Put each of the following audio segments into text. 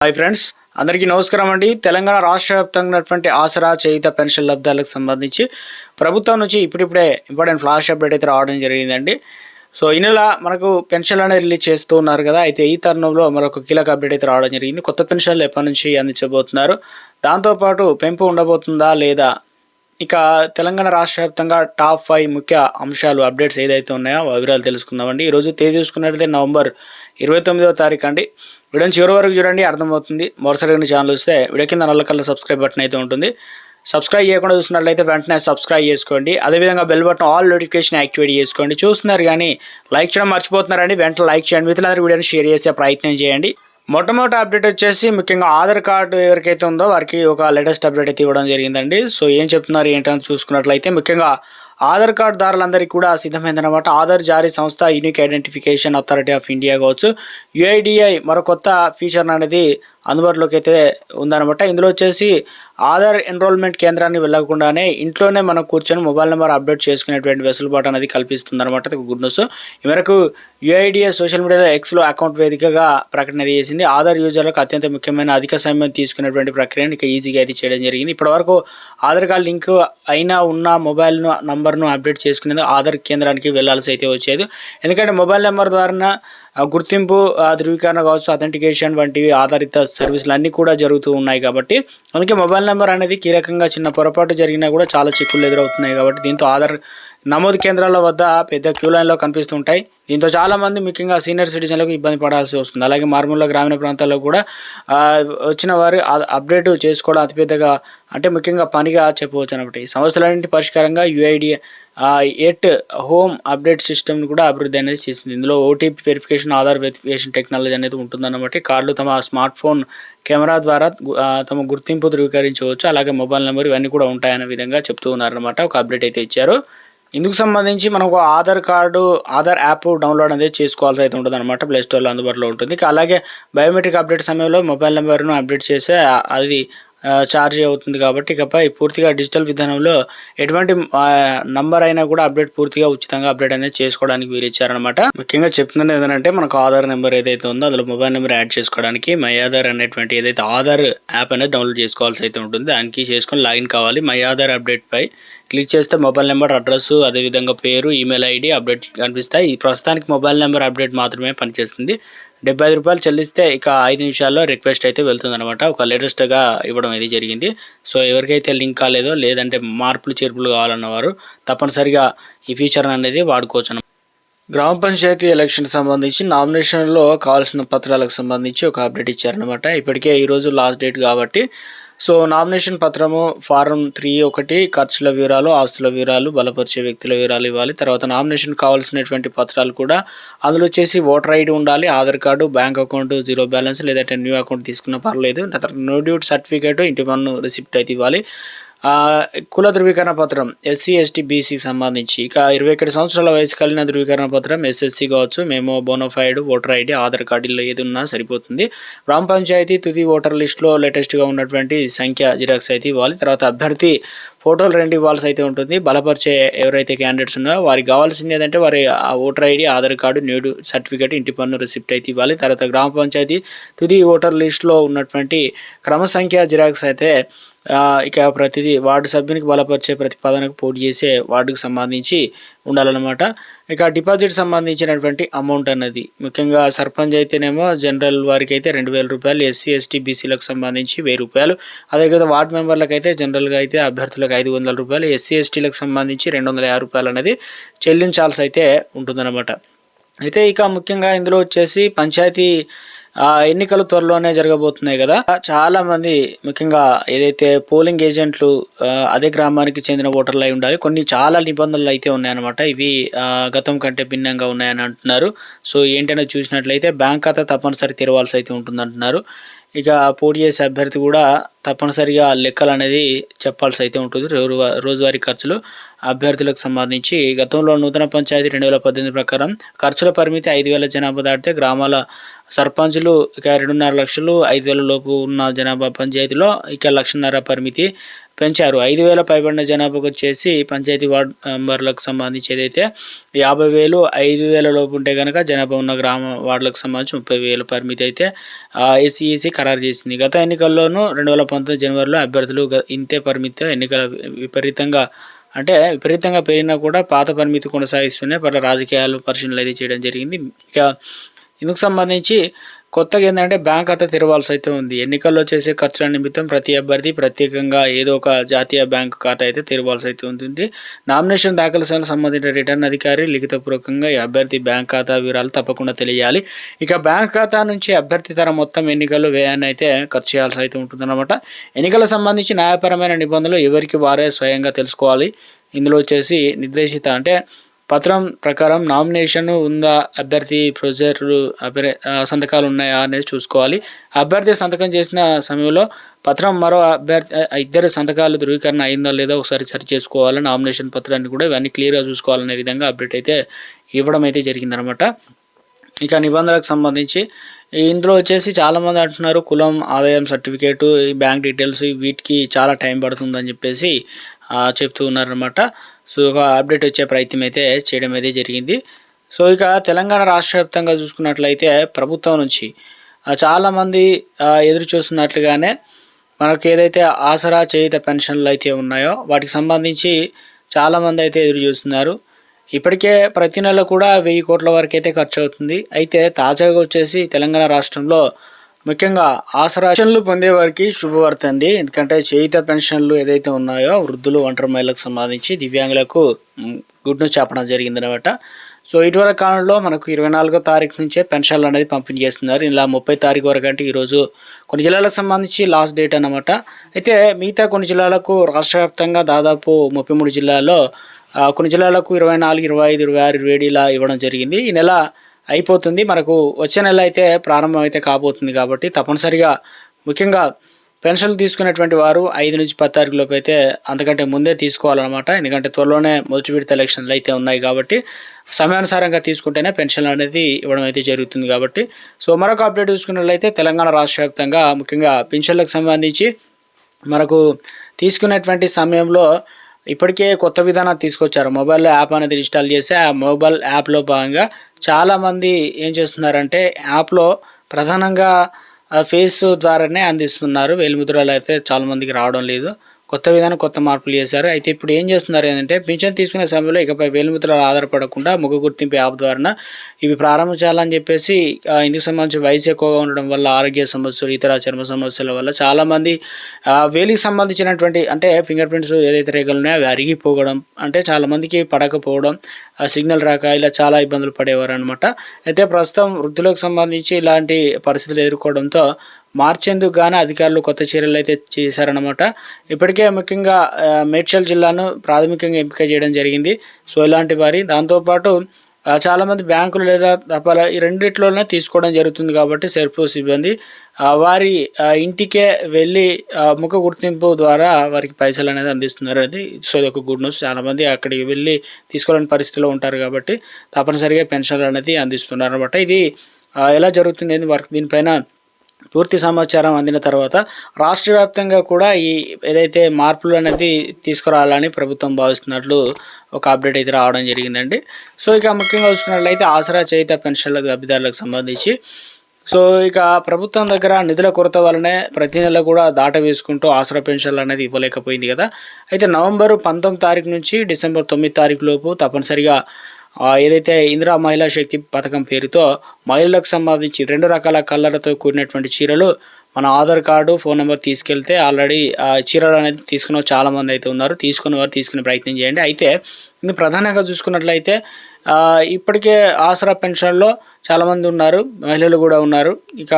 Hi friends, అందరికీ నమస్కారం అండి. తెలంగాణ రాష్ట్ర వ్యాప్తంగా ఉన్నటువంటి ఆసరా చేయుత పెన్షన్ లబ్ధాలకు సంబంధించి ప్రభుత్వం నుంచి ఇప్పుడిప్పుడే ఇంపార్టెంట్ ఫ్లాష్ అప్డేట్ అయితే రావడం జరిగిందండి. సో ఈ నెల మనకు పెన్షన్లు అనేది రిలీజ్ చేస్తూ ఉన్నారు కదా. అయితే ఈ తరుణంలో మరొక కీలక అప్డేట్ అయితే రావడం జరిగింది. కొత్త పెన్షన్లు ఎప్పటి నుంచి అందించబోతున్నారు, దాంతోపాటు పెంపు ఉండబోతుందా లేదా, ఇక తెలంగాణ రాష్ట్ర వ్యాప్తంగా టాప్ 5 ముఖ్య అంశాలు అప్డేట్స్ ఏదైతే ఉన్నాయో ఆ వివరాలు తెలుసుకుందామండి. ఈరోజు తేదీ చూసుకున్నట్లయితే నవంబర్ 29వ తారీఖు అండి. వీడియోని చివరి వరకు చూడండి, అర్థమవుతుంది. మరోసారి ఛానల్ వస్తే వీడియో కింద నల్ల కలర్ సబ్స్క్రైబ్ బటన్ అయితే ఉంటుంది. సబ్స్క్రైబ్ చేయకుండా చూస్తున్నట్లయితే వెంటనే సబ్స్క్రైబ్ చేసుకోండి. అదేవిధంగా bell button all notification activate చేసుకోండి. చూస్తున్నారు కానీ లైక్ చేయడం మర్చిపోతున్నారండి, వెంటనే లైక్ చేయండి. మిత్రులందరూ వీడియోని షేర్ చేసే ప్రయత్నం చేయండి. మొట్టమొదటి అప్డేట్ వచ్చేసి ముఖ్యంగా ఆధార్ కార్డు ఎవరికైతే ఉందో వారికి ఒక లేటెస్ట్ అప్డేట్ అయితే ఇవ్వడం జరిగిందండి. సో ఏం చెప్తున్నారు ఏంటని చూసుకున్నట్లయితే ముఖ్యంగా ఆధార్ కార్డు దారులందరికీ కూడా సిద్ధమైందన్నమాట. ఆధార్ జారీ సంస్థ unique identification authority of India కావచ్చు, యుఐడిఐ మరో కొత్త ఫీచర్ అనేది అందుబాటులోకి అయితే ఉందన్నమాట. ఇందులో వచ్చేసి ఆధార్ ఎన్రోల్మెంట్ కేంద్రాన్ని వెళ్ళకుండానే ఇంట్లోనే మనం కూర్చొని మొబైల్ నెంబర్ అప్డేట్ చేసుకునేటువంటి వెసులుబాటు అనేది కల్పిస్తుంది అనమాట. Good news. ఈ మేరకు యుఐడిఐ సోషల్ మీడియాలో ఎక్స్లో అకౌంట్ వేదికగా ప్రకటన చేసింది. ఆధార్ యూజర్లకు అత్యంత ముఖ్యమైన అధిక సమయం తీసుకునేటువంటి ప్రక్రియను ఇక ఈజీగా అయితే చేయడం జరిగింది. ఇప్పటివరకు ఆధార్ కార్డు లింక్ అయినా ఉన్న మొబైల్ను నంబర్ను అప్డేట్ చేసుకునేందుకు ఆధార్ కేంద్రానికి వెళ్లాల్సి అయితే వచ్చేది. ఎందుకంటే మొబైల్ నెంబర్ ద్వారా గుర్తింపు, ధృవీకరణ కావచ్చు, అథెంటికేషన్ వంటివి ఆధారిత సర్వీసులు అన్నీ కూడా జరుగుతూ ఉన్నాయి కాబట్టి అందుకే మొబైల్ నెంబర్ అనేది కీలకంగా చిన్న పొరపాటు జరిగినా కూడా చాలా చిక్కులు ఎదురవుతున్నాయి కాబట్టి దీంతో ఆధార్ నమోదు కేంద్రాల వద్ద పెద్ద క్యూ లైన్లో కనిపిస్తుంటాయి. దీంతో చాలామంది ముఖ్యంగా సీనియర్ సిటిజన్లకు ఇబ్బంది పడాల్సి వస్తుంది. అలాగే మారుమూల గ్రామీణ ప్రాంతాల్లో కూడా వచ్చిన వారు అప్డేట్ చేసుకోవడం అతిపెద్దగా అంటే ముఖ్యంగా పనిగా చెప్పవచ్చు అనమాట. ఈ సమస్యలన్నింటి పరిష్కారంగా యుఐడి 8 హోమ్ అప్డేట్ సిస్టమ్ని కూడా అభివృద్ధి అనేది చేసింది. ఇందులో OTP verification, Aadhaar verification technology అనేది ఉంటుందన్నమాట. కార్డులు తమ స్మార్ట్ ఫోన్ కెమెరా ద్వారా తమ గుర్తింపు ధృవీకరించవచ్చు. అలాగే మొబైల్ నెంబర్ ఇవన్నీ కూడా ఉంటాయనే విధంగా చెప్తూ ఉన్నారనమాట. ఒక అప్డేట్ అయితే ఇచ్చారు. ఇందుకు సంబంధించి మనకు ఆధార్ యాప్ డౌన్లోడ్ అనేది చేసుకోవాల్సి అయితే ఉంటుంది అనమాట. ప్లేస్టోర్లో అందుబాటులో ఉంటుంది. అలాగే బయోమెట్రిక్ అప్డేట్ సమయంలో మొబైల్ నెంబర్ను అప్డేట్ చేస్తే అది ఛార్జ్ అవుతుంది కాబట్టి ఇకపై పూర్తిగా డిజిటల్ విధానంలో ఎటువంటి నంబర్ అయినా కూడా అప్డేట్ పూర్తిగా ఉచితంగా అప్డేట్ అనేది చేసుకోవడానికి వీలు ఇచ్చారనమాట. ముఖ్యంగా చెప్తున్నది ఏంటంటే మనకు ఆధార్ నెంబర్ ఏదైతే ఉందో అందులో మొబైల్ నెంబర్ యాడ్ చేసుకోవడానికి మై ఆధార్ అనేటువంటి ఏదైతే ఆధార్ యాప్ అనేది డౌన్లోడ్ చేసుకోవాల్సి అయితే ఉంటుంది. దానికి చేసుకొని లాగిన్ కావాలి. మై ఆధార్ అప్డేట్ పై క్లిక్ చేస్తే మొబైల్ నెంబర్, అడ్రస్, అదేవిధంగా పేరు, ఈమెయిల్ ఐడి అప్డేట్ కనిపిస్తాయి. ప్రస్తుతానికి మొబైల్ నెంబర్ అప్డేట్ మాత్రమే పనిచేస్తుంది. 75 రూపాయలు చెల్లిస్తే ఇక 5 నిమిషాల్లో రిక్వెస్ట్ అయితే వెళ్తుంది అనమాట. ఒక లేటెస్ట్గా ఇవ్వడం ఇది జరిగింది. సో ఎవరికైతే లింక్ కాలేదో లేదంటే మార్పులు చేర్పులు కావాలన్నవారు తప్పనిసరిగా ఈ ఫీచర్ అనేది వాడుకోవచ్చు. గ్రామ పంచాయతీ ఎలక్షన్ సంబంధించి నామినేషన్లో కావాల్సిన పత్రాలకు సంబంధించి ఒక అప్డేట్ ఇచ్చారనమాట. ఇప్పటికే ఈరోజు లాస్ట్ డేట్ కాబట్టి సో నామినేషన్ పత్రము ఫారం 3(1) ఖర్చుల వివరాలు, ఆస్తుల వివరాలు, బలపరిచే వ్యక్తుల వివరాలు ఇవ్వాలి. తర్వాత నామినేషన్ కావాల్సినటువంటి పత్రాలు కూడా అందులో వచ్చేసి ఓటర్ ఐడి ఉండాలి, Aadhaar card, bank account 0 balance లేదంటే న్యూ అకౌంట్ తీసుకున్నా పర్లేదు, తర్వాత నో డ్యూటీ సర్టిఫికేట్, ఇంటి పన్ను రిసిప్ట్ అయితే ఇవ్వాలి. కుల ధృవీకరణ పత్రం ఎస్సీ, ఎస్టీ, బీసీకి సంబంధించి ఇక 21 సంవత్సరాల వయసు కలిగిన ధృవీకరణ పత్రం ఎస్ఎస్సి కావచ్చు, మేము బోనోఫైడ్, ఓటర్ ఐడి, ఆధార్ కార్డులో ఏది ఉన్నా సరిపోతుంది. గ్రామ పంచాయతీ తుది ఓటర్ లిస్టులో లేటెస్ట్గా ఉన్నటువంటి సంఖ్య జిరాక్స్ అయితే ఇవ్వాలి. తర్వాత అభ్యర్థి ఫోటోలు 2 ఇవ్వాల్సి అయితే ఉంటుంది. బలపరిచే ఎవరైతే క్యాండిడేట్స్ ఉన్నారో వారికి కావాల్సింది ఏంటంటే వారి voter ID, Aadhaar card, new certificate, ఇంటి పన్ను రిసిప్ట్ అయితే ఇవ్వాలి. తర్వాత గ్రామ పంచాయతీ తుది ఓటర్ లిస్టులో ఉన్నటువంటి క్రమ సంఖ్య జిరాక్స్ అయితే ఇక ప్రతిదీ వార్డు సభ్యునికి బలపరిచే ప్రతిపాదనకు పోటీ చేసే వార్డుకు సంబంధించి ఉండాలన్నమాట. ఇక డిపాజిట్ సంబంధించినటువంటి అమౌంట్ అన్నది ముఖ్యంగా సర్పంచ్ అయితేనేమో జనరల్ వారికి అయితే 2,000 రూపాయలు, ఎస్సీ, ఎస్టీ, బీసీలకు సంబంధించి 1,000 రూపాయలు, అదేవిధంగా వార్డు మెంబర్లకు అయితే జనరల్గా అయితే అభ్యర్థులకు 500 రూపాయలు, ఎస్సీ, ఎస్టీలకు సంబంధించి 250 రూపాయలు అనేది చెల్లించాల్సి అయితే ఉంటుందన్నమాట. అయితే ఇక ముఖ్యంగా ఇందులో వచ్చేసి పంచాయతీ ఎన్నికలు త్వరలోనే జరగబోతున్నాయి కదా. చాలా మంది ముఖ్యంగా ఏదైతే పోలింగ్ ఏజెంట్లు అదే గ్రామానికి చెందిన ఓటర్లు అయి ఉండాలి. కొన్ని చాలా నిబంధనలు అయితే ఉన్నాయన్నమాట. ఇవి గతం కంటే భిన్నంగా ఉన్నాయని అంటున్నారు. సో ఏంటనే చూసినట్లయితే బ్యాంక్ ఖాతా తప్పనిసరి తెరవాల్సి అయితే ఉంటుంది అంటున్నారు. ఇక పోటీ చేసే అభ్యర్థి కూడా తప్పనిసరిగా లెక్కలు అనేది చెప్పాల్సి అయితే ఉంటుంది. రోజువారీ ఖర్చులు అభ్యర్థులకు సంబంధించి గతంలో నూతన పంచాయతీ 2018 ప్రకారం ఖర్చుల పరిమితి 5,000 జనాభా దాటితే గ్రామాల సర్పంచులు ఇక 2.5 లక్షలు, 5,000 లోపు ఉన్న జనాభా పంచాయతీలో ఇక 1,50,000 పరిమితి పెంచారు. 5,000 పైబడిన జనాభాకు వచ్చేసి పంచాయతీ వార్డు మెంబర్లకు సంబంధించి ఏదైతే 50,000, 5,000 లోపు ఉంటే కనుక జనాభా ఉన్న గ్రామ వార్డులకు సంబంధించి 30,000 పరిమితి అయితే ఎస్ఈసి ఖరారు చేసింది. గత ఎన్నికల్లోనూ 2019 జనవరిలో అభ్యర్థులు ఇంతే పరిమితితో విపరీతంగా పెరిగినా కూడా పాత పరిమితి కొనసాగిస్తూనే పట్ల రాజకీయాలు పరిశీలనలు అయితే చేయడం జరిగింది. ఇక ఇందుకు సంబంధించి కొత్తగా ఏంటంటే బ్యాంక్ ఖాతా తెరవాల్సి అయితే ఉంది. ఎన్నికల్లో చేసే ఖర్చుల నిమిత్తం ప్రతి అభ్యర్థి ప్రత్యేకంగా ఏదో ఒక జాతీయ బ్యాంకు ఖాతా అయితే తెరవాల్సి అయితే ఉంటుంది. నామినేషన్ దాఖలు సంబంధించిన రిటర్న్ అధికారి లిఖితపూర్వకంగా ఈ అభ్యర్థి బ్యాంక్ ఖాతా వివరాలు తప్పకుండా తెలియాలి. ఇక బ్యాంక్ ఖాతా నుంచి అభ్యర్థి తర మొత్తం ఎన్నికల్లో వ్యయాన్ని అయితే ఖర్చు చేయాల్సి అయితే ఉంటుందన్నమాట. ఎన్నికలకు సంబంధించి న్యాయపరమైన నిబంధనలు ఎవరికి వారే స్వయంగా తెలుసుకోవాలి. ఇందులో వచ్చేసి నిర్దేశిత పత్రం ప్రకారం నామినేషన్ ఉందా, అభ్యర్థి ప్రొసీజర్లు సంతకాలు ఉన్నాయా అనేది చూసుకోవాలి. అభ్యర్థి సంతకం చేసిన సమయంలో పత్రం మరో అభ్యర్థి ఇద్దరు సంతకాలు ధృవీకరణ అయిందా లేదా ఒకసారి సరి చేసుకోవాలి. నామినేషన్ పత్రాన్ని కూడా ఇవన్నీ క్లియర్గా చూసుకోవాలనే విధంగా అప్డేట్ అయితే ఇవ్వడం అయితే జరిగిందనమాట. ఇక నిబంధనలకు సంబంధించి ఇందులో వచ్చేసి చాలామంది అంటున్నారు కులం, ఆదాయం సర్టిఫికేటు, బ్యాంక్ డీటెయిల్స్ వీటికి చాలా టైం పడుతుందని చెప్పేసి చెప్తూ ఉన్నారనమాట. సో ఒక అప్డేట్ వచ్చే ప్రయత్నం అయితే చేయడం అయితే జరిగింది. సో ఇక తెలంగాణ రాష్ట్ర వ్యాప్తంగా చూసుకున్నట్లయితే ప్రభుత్వం నుంచి చాలామంది ఎదురు చూస్తున్నట్లుగానే మనకు ఏదైతే ఆసరా చేయుత పెన్షన్లు అయితే ఉన్నాయో వాటికి సంబంధించి చాలామంది అయితే ఎదురు చూస్తున్నారు. ఇప్పటికే ప్రతి నెల కూడా 1,000 కోట్ల వరకు అయితే ఖర్చు అవుతుంది. అయితే తాజాగా వచ్చేసి తెలంగాణ రాష్ట్రంలో ముఖ్యంగా ఆసరా పెన్షన్లు పొందే వారికి శుభవార్త అండి. ఎందుకంటే చేయుత పెన్షన్లు ఏదైతే ఉన్నాయో వృద్ధులు, ఒంటరి మహిళలకు సంబంధించి దివ్యాంగులకు గుడ్ న్యూస్ చెప్పడం జరిగిందనమాట. సో ఇటీవల కాలంలో మనకు 24వ తారీఖు నుంచే పెన్షన్లు అనేది పంపిణీ చేస్తున్నారు. ఇలా 30 తారీఖు వరకు అంటే ఈరోజు కొన్ని జిల్లాలకు సంబంధించి లాస్ట్ డేట్ అన్నమాట. అయితే మిగతా కొన్ని జిల్లాలకు రాష్ట్ర వ్యాప్తంగా దాదాపు 33 జిల్లాల్లో కొన్ని జిల్లాలకు 24, 25, 26, 27 ఇలా ఇవ్వడం జరిగింది. ఈ నెల అయిపోతుంది. మనకు వచ్చే నెల అయితే ప్రారంభం అయితే కాబోతుంది కాబట్టి తప్పనిసరిగా ముఖ్యంగా పెన్షన్లు తీసుకునేటువంటి వారు 5 నుంచి 10 తారీఖు లోపు అయితే అంతకంటే ముందే తీసుకోవాలన్నమాట. ఎందుకంటే త్వరలోనే మొదటి విడత ఎలక్షన్లు అయితే ఉన్నాయి కాబట్టి సమయానుసారంగా తీసుకుంటేనే పెన్షన్లు అనేది ఇవ్వడం అయితే జరుగుతుంది కాబట్టి. సో మరొక అప్డేట్ చూసుకున్నట్లయితే తెలంగాణ రాష్ట్ర వ్యాప్తంగా ముఖ్యంగా పెన్షన్లకు సంబంధించి మనకు తీసుకునేటువంటి సమయంలో ఇప్పటికే కొత్త విధానాన్ని తీసుకొచ్చారు. మొబైల్లో యాప్ అనేది ఇన్స్టాల్ చేసి ఆ మొబైల్ యాప్లో భాగంగా చాలామంది ఏం చేస్తున్నారంటే యాప్లో ప్రధానంగా ఫేస్ ద్వారానే అందిస్తున్నారు. వేలిముద్రలు అయితే చాలామందికి రావడం లేదు. కొత్త విధానం కొత్త మార్పులు చేశారు. అయితే ఇప్పుడు ఏం చేస్తున్నారు ఏంటంటే పింఛన్ తీసుకునే సమయంలో ఇకపై వేలిముద్రలు ఆధారపడకుండా ముఖ గుర్తింపు యాప్ ద్వారా ఇవి ప్రారంభించాలని చెప్పేసి ఇందుకు సంబంధించి వయసు ఎక్కువగా ఉండడం వల్ల ఆరోగ్య సమస్యలు, ఇతర చర్మ సమస్యల వల్ల చాలామంది వేలికి సంబంధించినటువంటి ఫింగర్ ప్రింట్స్ ఏదైతే రేఖలు ఉన్నాయో అవి అరిగిపోవడం, చాలామందికి పడకపోవడం, సిగ్నల్ రాక ఇలా చాలా ఇబ్బందులు పడేవారు అనమాట. అయితే ప్రస్తుతం వృద్ధులకు సంబంధించి ఇలాంటి పరిస్థితులు ఎదుర్కోవడంతో మార్చేందుకు గాను అధికారులు కొత్త చర్యలు అయితే చేశారనమాట. ఇప్పటికే ముఖ్యంగా మేడ్చల్ జిల్లాను ప్రాథమికంగా ఎంపిక చేయడం జరిగింది. సో ఇలాంటి వారి దాంతోపాటు చాలామంది బ్యాంకులు లేదా తపాలా ఈ రెండిట్లోనే తీసుకోవడం జరుగుతుంది కాబట్టి సెర్పు సిబ్బంది వారి ఇంటికే వెళ్ళి ముఖ గుర్తింపు ద్వారా వారికి పైసలు అనేది అందిస్తున్నారు. అది సో ఇది ఒక గుడ్ న్యూస్. చాలామంది అక్కడికి వెళ్ళి తీసుకోలేని పరిస్థితిలో ఉంటారు కాబట్టి తప్పనిసరిగా పెన్షన్లు అనేది అందిస్తున్నారు అనమాట. ఇది ఎలా జరుగుతుంది వారికి దీనిపైన పూర్తి సమాచారం అందిన తర్వాత రాష్ట్ర వ్యాప్తంగా కూడా ఈ ఏదైతే మార్పులు అనేది తీసుకురావాలని ప్రభుత్వం భావిస్తున్నట్లు ఒక అప్డేట్ అయితే రావడం జరిగిందండి. సో ఇక ముఖ్యంగా చూసుకున్నట్లయితే ఆసరా చేయుత పెన్షన్ల లబ్ధిదారులకు సంబంధించి సో ఇక ప్రభుత్వం దగ్గర నిధుల కొరత వల్లనే ప్రతి నెల కూడా దాట వేసుకుంటూ ఆసరా పెన్షన్లు అనేది ఇవ్వలేకపోయింది కదా. అయితే నవంబర్ 19 తారీఖు నుంచి డిసెంబర్ 9 తారీఖు లోపు తప్పనిసరిగా ఏదైతే ఇందిరా మహిళా శక్తి పథకం పేరుతో మహిళలకు సంబంధించి 2 రకాల కలర్లతో కూడినటువంటి చీరలు మన ఆధార్ కార్డు, ఫోన్ నెంబర్ తీసుకెళ్తే ఆల్రెడీ చీరలు అనేది తీసుకున్న చాలామంది అయితే ఉన్నారు. తీసుకునే ప్రయత్నం చేయండి. అయితే ఇది ప్రధానంగా చూసుకున్నట్లయితే ఇప్పటికే ఆసరా పెన్షన్లో చాలామంది ఉన్నారు, మహిళలు కూడా ఉన్నారు, ఇక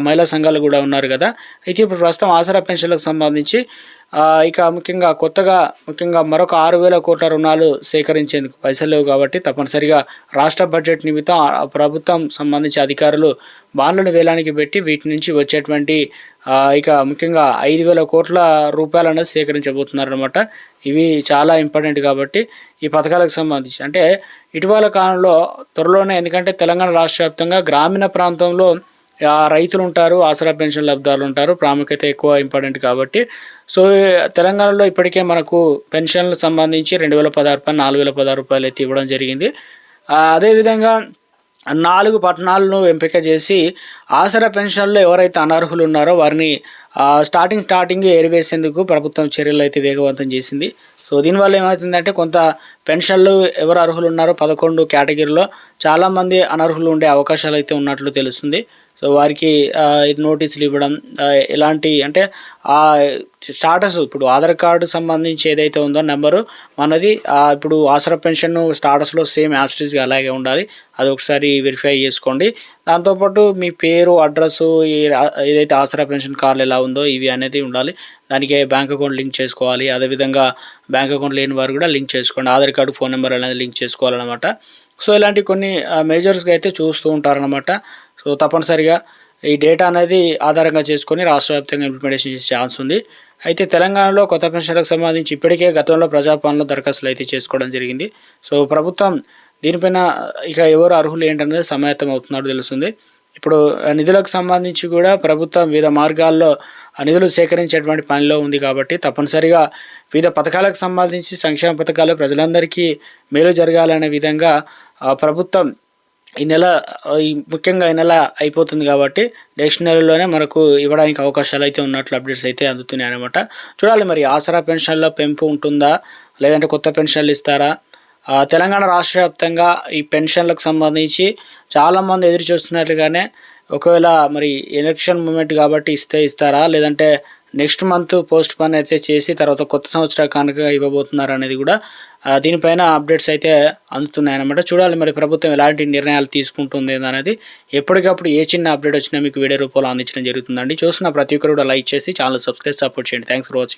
మహిళా సంఘాలు కూడా ఉన్నారు కదా. అయితే ఇప్పుడు ప్రస్తుతం ఆసరా పెన్షన్లకు సంబంధించి ఇక ముఖ్యంగా మరొక 6,000 కోట్ల రుణాలు సేకరించేందుకు పైసలు లేవు కాబట్టి తప్పనిసరిగా రాష్ట్ర బడ్జెట్ నిమిత్తం ప్రభుత్వం సంబంధించి అధికారులు బాండ్లను వేలానికి పెట్టి వీటి నుంచి వచ్చేటువంటి ఇక ముఖ్యంగా 5,000 కోట్ల రూపాయలు అనేది సేకరించబోతున్నారు అనమాట. ఇవి చాలా ఇంపార్టెంట్ కాబట్టి ఈ పథకాలకు సంబంధించి ఇటీవల కాలంలో త్వరలోనే, ఎందుకంటే తెలంగాణ రాష్ట్ర వ్యాప్తంగా గ్రామీణ ప్రాంతంలో రైతులు ఉంటారు, ఆసరా పెన్షన్ లబ్ధిదారులు ఉంటారు. ప్రాముఖ్యత ఎక్కువ ఇంపార్టెంట్ కాబట్టి. సో, తెలంగాణలో ఇప్పటికే మనకు పెన్షన్‌లకు సంబంధించి 2016 పైన రూ. 4016 అయితే ఇవ్వడం జరిగింది. అదేవిధంగా 4 పట్టణాలను ఎంపిక చేసి ఆసరా పెన్షన్‌లో ఎవరైతే అనర్హులు ఉన్నారో వారిని స్టార్టింగ్ ఏరివేసేందుకు ప్రభుత్వం చర్యలైతే వేగవంతం చేసింది. సో, దీనివల్ల ఏమవుతుందంటే కొంత పెన్షన్లు ఎవరు అర్హులు ఉన్నారో 11 కేటగిరీలో చాలామంది అనర్హులు ఉండే అవకాశాలు అయితే ఉన్నట్లు తెలుస్తుంది. సో, వారికి నోటీసులు ఇవ్వడం ఎలాంటి అంటే స్టాటస్ ఇప్పుడు ఆధార్ కార్డు సంబంధించి ఏదైతే ఉందో నెంబరు మనది ఇప్పుడు ఆసరా పెన్షన్ స్టాటస్‌లో సేమ్ యాజ్ ఇట్ ఈస్‌గా అలాగే ఉండాలి. అది ఒకసారి వెరిఫై చేసుకోండి. దాంతోపాటు మీ పేరు, అడ్రస్సు ఏదైతే ఆసరా పెన్షన్ కార్డులో ఎలా ఉందో ఇవి అనేది ఉండాలి. దానికి బ్యాంక్ అకౌంట్ లింక్ చేసుకోవాలి. అదేవిధంగా బ్యాంక్ అకౌంట్ లేని వారు కూడా లింక్ చేసుకోండి. ఆధార్ కార్డు, ఫోన్ నెంబర్ అనేది లింక్ చేసుకోవాలన్నమాట. సో, ఇలాంటి కొన్ని మేజర్స్‌గా అయితే చూస్తూ ఉంటారనమాట. సో, తప్పనిసరిగా ఈ డేటా అనేది ఆధారంగా చేసుకొని రాష్ట్ర వ్యాప్తంగా ఇంప్లిమెంటేషన్ చేసే ఛాన్స్ ఉంది. అయితే తెలంగాణలో కొత్త పెన్షన్లకు సంబంధించి ఇప్పటికే గతంలో ప్రజాపాలనలో దరఖాస్తులు అయితే చేసుకోవడం జరిగింది. సో, ప్రభుత్వం దీనిపైన ఇక ఎవరు అర్హులు ఏంటనేది సమాయత్తం అవుతున్నట్టు తెలుస్తుంది. ఇప్పుడు నిధులకు సంబంధించి కూడా ప్రభుత్వం వివిధ మార్గాల్లో నిధులు సేకరించేటువంటి పనిలో ఉంది కాబట్టి తప్పనిసరిగా వివిధ పథకాలకు సంబంధించి సంక్షేమ పథకాలు ప్రజలందరికీ మేలు జరగాలనే విధంగా ప్రభుత్వం ముఖ్యంగా ఈ నెల అయిపోతుంది కాబట్టి నెక్స్ట్ నెలలోనే మనకు ఇవ్వడానికి అవకాశాలు అయితే ఉన్నట్లు అప్డేట్స్ అయితే అందుతున్నాయి అనమాట. చూడాలి మరి ఆసరా పెన్షన్ల పెంపు ఉంటుందా, లేదంటే కొత్త పెన్షన్లు ఇస్తారా? తెలంగాణ రాష్ట్ర వ్యాప్తంగా ఈ పెన్షన్లకు సంబంధించి చాలామంది ఎదురు చూస్తున్నట్లుగానే ఒకవేళ మరి ఎలక్షన్ మూమెంట్ కాబట్టి ఇస్తారా, లేదంటే నెక్స్ట్ మంత్ పోస్ట్ పోన్ అయితే చేసి తర్వాత కొత్త సంవత్సర కానుక ఇవ్వబోతున్నారు అనేది కూడా దీనిపైన అప్డేట్స్ అయితే అందుతున్నాయన్నమాట. చూడాలి మరి ప్రభుత్వం ఎలాంటి నిర్ణయాలు తీసుకుంటుంది అనేది. ఎప్పటికప్పుడు ఏ చిన్న అప్డేట్ వచ్చినా మీకు వీడియో రూపంలో అందించడం జరుగుతుందండి. చూస్తున్న ప్రతి ఒక్కరు కూడా లైక్ చేసి ఛానల్ సబ్స్క్రైబ్ సపోర్ట్ చేయండి. Thanks for watching.